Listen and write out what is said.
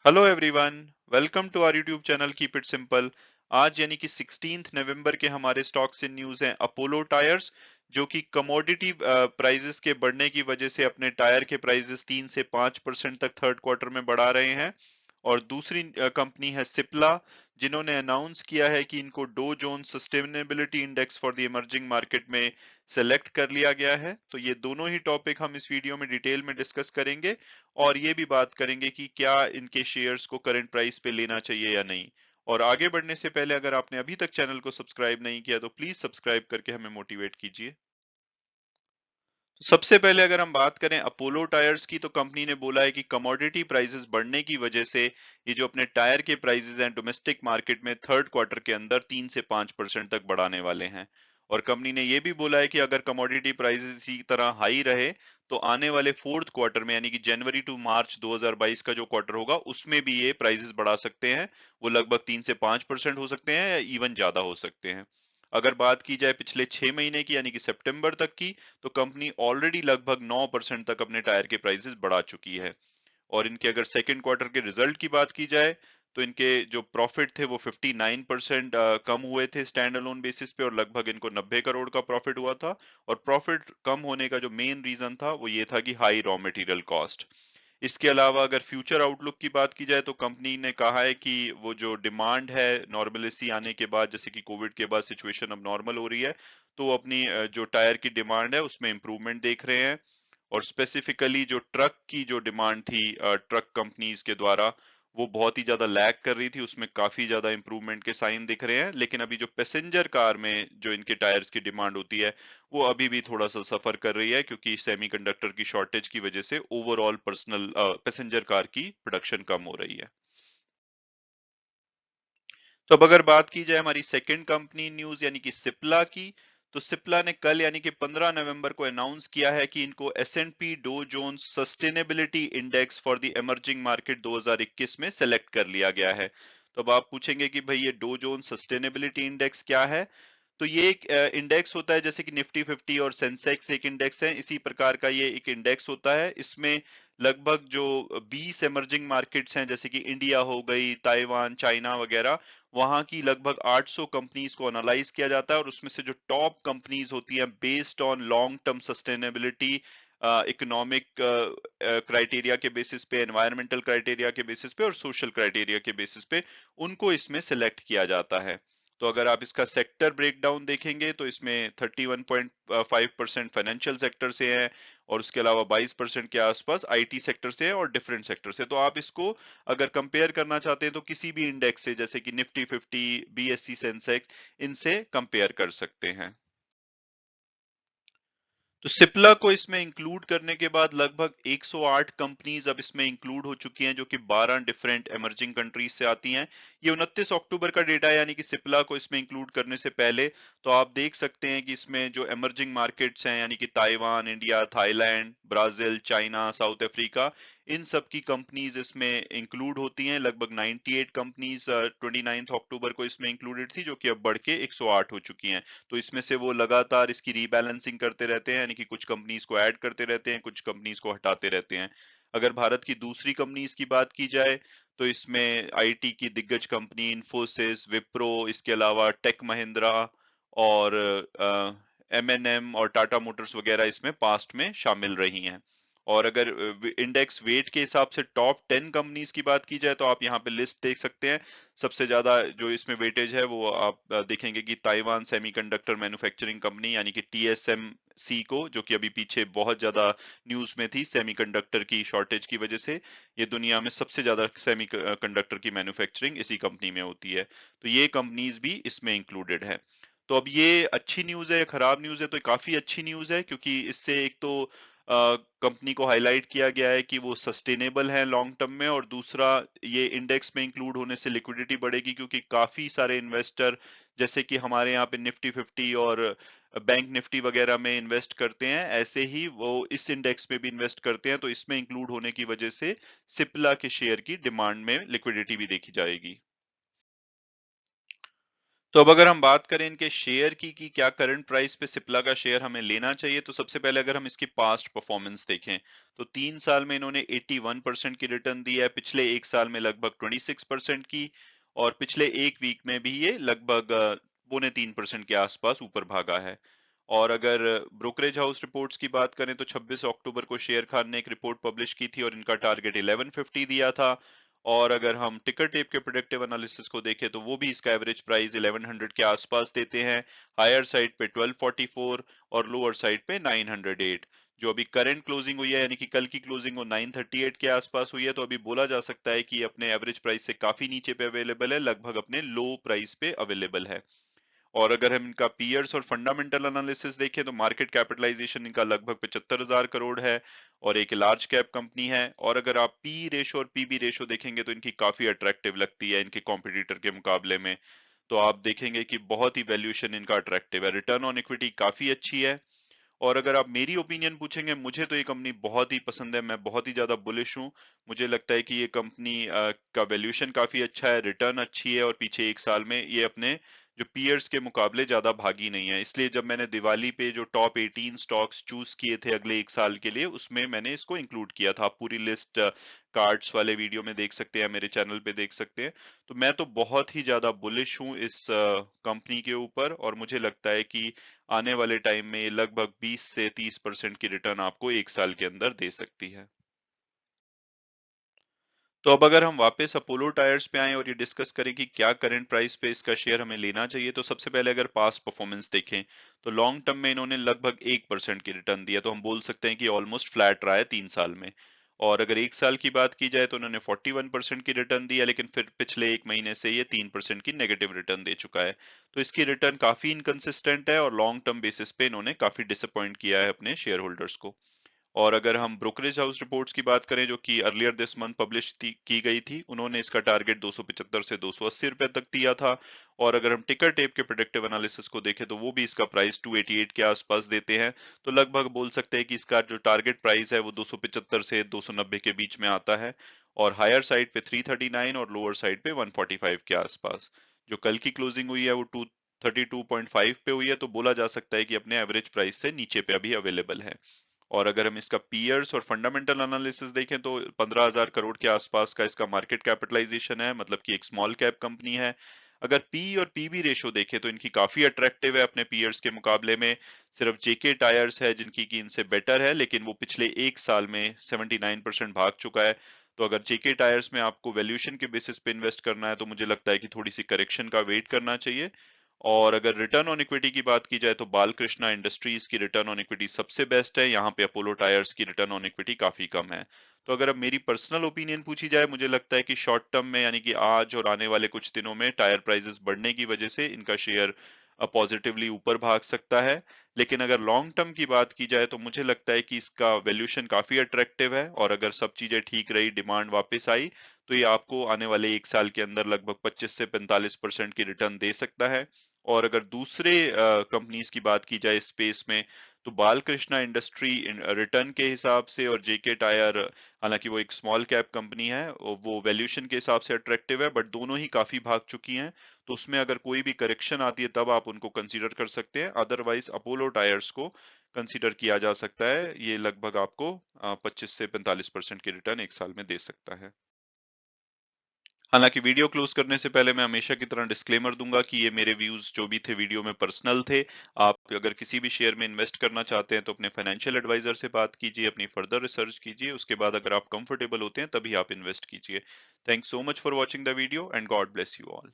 Hello everyone, welcome to our YouTube channel keep it simple. आज यानी कि 16 नवंबर के हमारे स्टॉक्स इन न्यूज हैं अपोलो टायर्स, जो कि कमोडिटी प्राइसेस के बढ़ने की वजह से अपने टायर के प्राइसेस 3 से 5% तक थर्ड क्वार्टर में बढ़ा रहे हैं। और दूसरी कंपनी है सिप्ला, जिन्होंने अनाउंस किया है कि इनको Dow Jones sustainability index for the emerging market में सेलेक्ट कर लिया गया है। तो ये दोनों ही टॉपिक हम इस वीडियो में डिटेल में डिस्कस करेंगे और ये भी बात करेंगे कि क्या इनके शेयर्स को करंट प्राइस पे लेना चाहिए या नहीं। और आगे बढ़ने से पहले अगर आपने अभी तक चैनल को सब्सक्राइब नहीं किया तो प्लीज सब्सक्राइब करके हमें मोटिवेट कीजिए। तो सबसे पहले अगर हम बात करें अपोलो टायर्स की, तो कंपनी ने बोला है कि कमोडिटी प्राइसेस बढ़ने की वजह से ये जो अपने टायर के प्राइसेस हैं डोमेस्टिक मार्केट में थर्ड क्वार्टर के अंदर 3 से 5% तक बढ़ाने वाले हैं। और कंपनी ने ये भी बोला है कि अगर कमोडिटी प्राइसेस इसी तरह हाई रहे तो आने वाले फोर्थ क्वार्टर में यानी कि जनवरी टू मार्च 2022 का जो क्वार्टर होगा उसमें भी ये प्राइसेस बढ़ा सकते हैं। वो लगभग 3 से 5% हो सकते हैं या इवन ज्यादा हो सकते हैं। अगर बात की जाए पिछले 6 महीने की यानी कि सितंबर तक की, तो कंपनी ऑलरेडी लगभग 9% तक अपने टायर के प्राइसेस बढ़ा चुकी है। और इनके अगर सेकंड क्वार्टर के रिजल्ट की बात की जाए तो इनके जो प्रॉफिट थे वो 59% कम हुए थे स्टैंड अलोन बेसिस पे, और लगभग इनको 90 करोड़ का प्रॉफिट हुआ था। और प्रॉफिट कम होने का जो मेन रीजन था वो ये था कि हाई रॉ मटेरियल कॉस्ट। इसके अलावा अगर फ्यूचर आउटलुक की बात की जाए तो कंपनी ने कहा है कि वो जो डिमांड है नॉर्मलिसी आने के बाद, जैसे कि कोविड के बाद सिचुएशन अब नॉर्मल हो रही है, तो वो अपनी जो टायर की डिमांड है उसमें इंप्रूवमेंट देख रहे हैं। और स्पेसिफिकली जो ट्रक की जो डिमांड थी ट्रक कंपनीज के द्वारा, वो बहुत ही ज्यादा लैग कर रही थी, उसमें काफी ज्यादा इंप्रूवमेंट के साइन दिख रहे हैं। लेकिन अभी जो पैसेंजर कार में जो इनके टायर्स की डिमांड होती है वो अभी भी थोड़ा सा सफर कर रही है, क्योंकि सेमीकंडक्टर की शॉर्टेज की वजह से ओवरऑल पर्सनल पैसेंजर कार की प्रोडक्शन कम हो रही है। तो अब अगर बात की जाए हमारी सेकंड कंपनी न्यूज यानी कि सिप्ला की, तो सिप्ला ने कल यानी कि 15 नवंबर को अनाउंस किया है कि इनको S&P Dow Jones sustainability index for the emerging market 2021 में सेलेक्ट कर लिया गया है। तो अब आप पूछेंगे कि भाई ये डो जोन्स सस्टेनेबिलिटी इंडेक्स क्या है। तो ये एक इंडेक्स होता है, जैसे कि निफ्टी 50 और सेंसेक्स एक इंडेक्स है, इसी प्रकार का ये एक इंडेक्स होता है। इसमें लगभग जो 20 इमर्जिंग मार्केट्स हैं, जैसे कि इंडिया हो गई, ताइवान, चाइना वगैरह, वहां की लगभग 800 कंपनीज को एनालाइज किया जाता है। और उसमें से जो टॉप कंपनीज होती हैं based on long term sustainability, economic criteria के बेसिस पे, एनवायरमेंटल क्राइटेरिया के बेसिस पे और सोशल क्राइटेरिया के बेसिस पे उनको इसमें सेलेक्ट किया जाता है। तो अगर आप इसका सेक्टर ब्रेकडाउन देखेंगे तो इसमें 31.5% फाइनेंशियल सेक्टर से है, और उसके अलावा 22% के आसपास आईटी सेक्टर से है और डिफरेंट सेक्टर से। तो आप इसको अगर कंपेयर करना चाहते हैं तो किसी भी इंडेक्स से, जैसे कि निफ्टी 50, बीएससी सेंसेक्स, इनसे कंपेयर कर सकते हैं। तो सिप्ला को इसमें इंक्लूड करने के बाद लगभग 108 कंपनीज अब इसमें इंक्लूड हो चुकी हैं, जो कि 12 डिफरेंट इमर्जिंग कंट्रीज से आती हैं। ये 29 अक्टूबर का डेटा है, यानी कि सिप्ला को इसमें इंक्लूड करने से पहले। तो आप देख सकते हैं कि इसमें जो इमर्जिंग मार्केट्स हैं यानी कि Taiwan, India, Thailand, Brazil, China, South Africa, इन सब की कंपनीज इसमें इंक्लूड होती हैं। लगभग 98 कंपनीज 29 अक्टूबर को इसमें इंक्लूडेड थी, जो कि अब बढ़ के 108 हो चुकी हैं। तो इसमें से वो लगातार इसकी रीबैलेंसिंग करते रहते हैं, यानी कि कुछ कंपनीज को ऐड करते रहते हैं, कुछ कंपनीज को हटाते रहते हैं। अगर भारत की दूसरी कंपनीज की बात की जाए तो इसमें आईटी की दिग्गज कंपनी इन्फोसिस, विप्रो, इसके अलावा टेक महिंद्रा और एमएनएम और टाटा मोटर्स वगैरह इसमें पास्ट में शामिल रही हैं। और अगर इंडेक्स वेट के हिसाब से टॉप 10 कंपनीज की बात की जाए तो आप यहाँ पे लिस्ट देख सकते हैं। सबसे ज्यादा जो इसमें वेटेज है वो आप देखेंगे कि ताइवान सेमीकंडक्टर मैन्युफैक्चरिंग कंपनी यानी कि टीएसएमसी को, जो कि अभी पीछे बहुत ज्यादा न्यूज में थी सेमीकंडक्टर की शॉर्टेज की वजह से, ये दुनिया में सबसे ज्यादा सेमीकंडक्टर की मैन्युफैक्चरिंग इसी कंपनी में होती है। तो ये कंपनीज भी इसमें इंक्लूडेड है। तो अब ये अच्छी न्यूज है या खराब न्यूज है, तो ये काफी अच्छी न्यूज है, क्योंकि इससे एक तो कंपनी को हाईलाइट किया गया है कि वो सस्टेनेबल है लॉन्ग टर्म में, और दूसरा ये इंडेक्स में इंक्लूड होने से लिक्विडिटी बढ़ेगी, क्योंकि काफी सारे इन्वेस्टर, जैसे कि हमारे यहाँ पे निफ्टी 50 और बैंक निफ्टी वगैरह में इन्वेस्ट करते हैं, ऐसे ही वो इस इंडेक्स में भी इन्वेस्ट करते हैं। तो इसमें इंक्लूड होने की वजह से सिप्ला के शेयर की डिमांड में लिक्विडिटी भी देखी जाएगी। तो अब अगर हम बात करें इनके शेयर की कि क्या करंट प्राइस पे सिप्ला का शेयर हमें लेना चाहिए, तो सबसे पहले अगर हम इसकी पास्ट परफॉर्मेंस देखें तो 3 साल में इन्होंने 81% की रिटर्न दी है, पिछले एक साल में लगभग 26% की, और पिछले एक वीक में भी ये लगभग 2.25% के आसपास ऊपर भागा है। और अगर ब्रोकरेज हाउस रिपोर्ट्स की बात करें तो 26 अक्टूबर को शेर खान ने एक रिपोर्ट पब्लिश की थी और इनका टारगेट 1150 दिया था। और अगर हम टिकर टेप के प्रोडक्टिव एनालिसिस को देखें तो वो भी इसका एवरेज प्राइस 1100 के आसपास देते हैं, हायर साइड पे 1244 और लोअर साइड पे 908। जो अभी करंट क्लोजिंग हुई है यानी कि कल की क्लोजिंग वो 938 के आसपास हुई है, तो अभी बोला जा सकता है कि अपने एवरेज प्राइस से काफी नीचे पे अवेलेबल है, लगभग अपने लो प्राइस पे अवेलेबल है। और अगर हम इनका पीयर्स और फंडामेंटल एनालिसिस देखें तो मार्केट कैपिटलाइजेशन इनका लगभग 75,000 करोड़ है और एक लार्ज कैप कंपनी है। और अगर आप पी रेशो और पीबी रेशो देखेंगे तो इनकी काफी अट्रैक्टिव लगती है इनके कॉम्पिटिटर के मुकाबले में। तो आप देखेंगे कि बहुत ही वैल्यूएशन इनका अट्रैक्टिव है, रिटर्न ऑन इक्विटी काफी अच्छी है। और अगर आप मेरी ओपिनियन पूछेंगे, मुझे तो ये कंपनी बहुत ही पसंद है, मैं बहुत ही ज्यादा बुलिश हूँ। मुझे लगता है कि ये कंपनी का वैल्यूएशन काफी अच्छा है, रिटर्न अच्छी है और पीछे एक साल में ये अपने जो पीयर्स के मुकाबले ज्यादा भागी नहीं है। इसलिए जब मैंने दिवाली पे जो टॉप 18 स्टॉक्स चूज किए थे अगले एक साल के लिए, उसमें मैंने इसको इंक्लूड किया था। आप पूरी लिस्ट कार्ड्स वाले वीडियो में देख सकते हैं, मेरे चैनल पे देख सकते हैं। तो मैं तो बहुत ही ज्यादा बुलिश हूँ इस कंपनी के ऊपर, और मुझे लगता है कि आने वाले टाइम में ये लगभग 20 से 30% की रिटर्न आपको एक साल के अंदर दे सकती है। तो अब अगर हम वापस अपोलो टायर्स पे आएं और ये डिस्कस करें कि क्या करंट प्राइस पे इसका शेयर हमें लेना चाहिए, तो सबसे पहले अगर पास्ट परफॉर्मेंस देखें तो लॉन्ग टर्म में इन्होंने लगभग 1% की रिटर्न दिया, तो हम बोल सकते हैं कि ऑलमोस्ट फ्लैट रहा है 3 साल में। और अगर एक साल की बात की जाए तो उन्होंने 41% की रिटर्न दी है, लेकिन फिर पिछले एक महीने से ये 3% की नेगेटिव रिटर्न दे चुका है। तो इसकी रिटर्न काफी इनकंसिस्टेंट है और लॉन्ग टर्म बेसिस पे इन्होंने काफी डिसअपॉइंट किया है अपने शेयर होल्डर्स को। और अगर हम ब्रोकरेज हाउस रिपोर्ट्स की बात करें जो कि अर्लियर दिस मंथ पब्लिश की गई थी, उन्होंने इसका टारगेट 275 से 280 रुपए तक दिया था। और अगर हम टिकर टेप के प्रोडक्टिव एनालिसिस को देखें तो वो भी इसका प्राइस 288 के आसपास देते हैं। तो लगभग बोल सकते हैं कि इसका जो टारगेट प्राइस है वो 275 से 290 के बीच में आता है, और हायर साइड पे 339 और लोअर साइड पे 145 के आसपास। जो कल की क्लोजिंग हुई है वो 232.5 पे हुई है, तो बोला जा सकता है कि अपने एवरेज प्राइस से नीचे पे अभी अवेलेबल है। और अगर हम इसका पीयर्स और फंडामेंटल एनालिसिस देखें तो 15,000 करोड़ के आसपास का इसका मार्केट कैपिटलाइजेशन है, मतलब कि एक स्मॉल कैप कंपनी है। अगर पी और पीबी रेशो देखें तो इनकी काफी अट्रैक्टिव है अपने पीयर्स के मुकाबले में। सिर्फ जेके टायर्स है जिनकी की इनसे बेटर है, लेकिन वो पिछले एक साल में 79% भाग चुका है। तो अगर जेके टायर्स में आपको वैल्यूएशन के बेसिस पे इन्वेस्ट करना है तो मुझे लगता है कि थोड़ी सी करेक्शन का वेट करना चाहिए। और अगर रिटर्न ऑन इक्विटी की बात की जाए तो बालकृष्णा इंडस्ट्रीज की रिटर्न ऑन इक्विटी सबसे बेस्ट है, यहाँ पे अपोलो टायर्स की रिटर्न ऑन इक्विटी काफी कम है। तो अगर अब मेरी पर्सनल ओपिनियन पूछी जाए, मुझे लगता है कि शॉर्ट टर्म में यानी कि आज और आने वाले कुछ दिनों में टायर प्राइसेस बढ़ने की वजह से इनका शेयर पॉजिटिवली ऊपर भाग सकता है। लेकिन अगर लॉन्ग टर्म की बात की जाए तो मुझे लगता है कि इसका वैल्यूएशन काफी अट्रैक्टिव है, और अगर सब चीजें ठीक रही, डिमांड वापस आई, तो ये आपको आने वाले एक साल के अंदर लगभग 25 से 45% की रिटर्न दे सकता है। और अगर दूसरे कंपनीज की बात की जाए स्पेस में, तो बालकृष्णा इंडस्ट्री रिटर्न के हिसाब से और जेके टायर, हालांकि वो एक स्मॉल कैप कंपनी है, वो वैल्यूएशन के हिसाब से अट्रैक्टिव है, बट दोनों ही काफी भाग चुकी हैं। तो उसमें अगर कोई भी करेक्शन आती है तब आप उनको कंसीडर कर सकते हैं, अदरवाइज अपोलो टायर्स को कंसीडर किया जा सकता है। ये लगभग आपको 25 से 45% की रिटर्न एक साल में दे सकता है। हालांकि वीडियो क्लोज करने से पहले मैं हमेशा की तरह डिस्क्लेमर दूंगा कि ये मेरे व्यूज जो भी थे वीडियो में पर्सनल थे। आप अगर किसी भी शेयर में इन्वेस्ट करना चाहते हैं तो अपने फाइनेंशियल एडवाइजर से बात कीजिए, अपनी फर्दर रिसर्च कीजिए, उसके बाद अगर आप कंफर्टेबल होते हैं तभी आप इन्वेस्ट कीजिए। Thanks so much for watching the video and God bless you all.